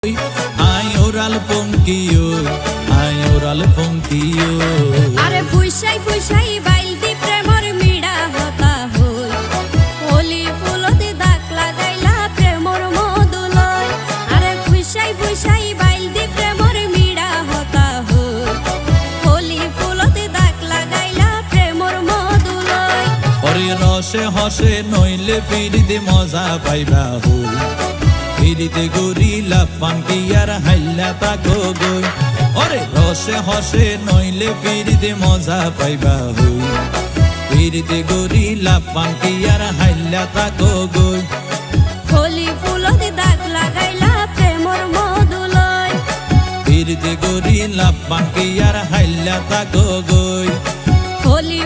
Ay oral ponkiyo, ay oral ponkiyo. আরে ফুইসাই ফুইসাই বাইলতি প্রেমর মিড়া হতা হই হোলি ফুলতে দাগ লাগাইলা প্রেমর মধুলয় আরে ফুইসাই ফুইসাই বাইলতি প্রেমর মিড়া হতা হই হোলি ফুলতে দাগ লাগাইলা প্রেমর মধুলয় ওরে রসে হসে নইলে ফিরিতে মজা পাইবা হই ফিরিতে গরিলা পানকি আর হাইলা তাকো গই ওরে রসে হসে নইলে ফিরিতে মজা পাইবা হই ফিরিতে গরিলা পানকি আর হাইলা তাকো গই হোলি ফুলতে দাগ লাগাইলা প্রেমর মধুলয় ফিরিতে গরিলা পানকি আর হাইলা তাকো গই হোলি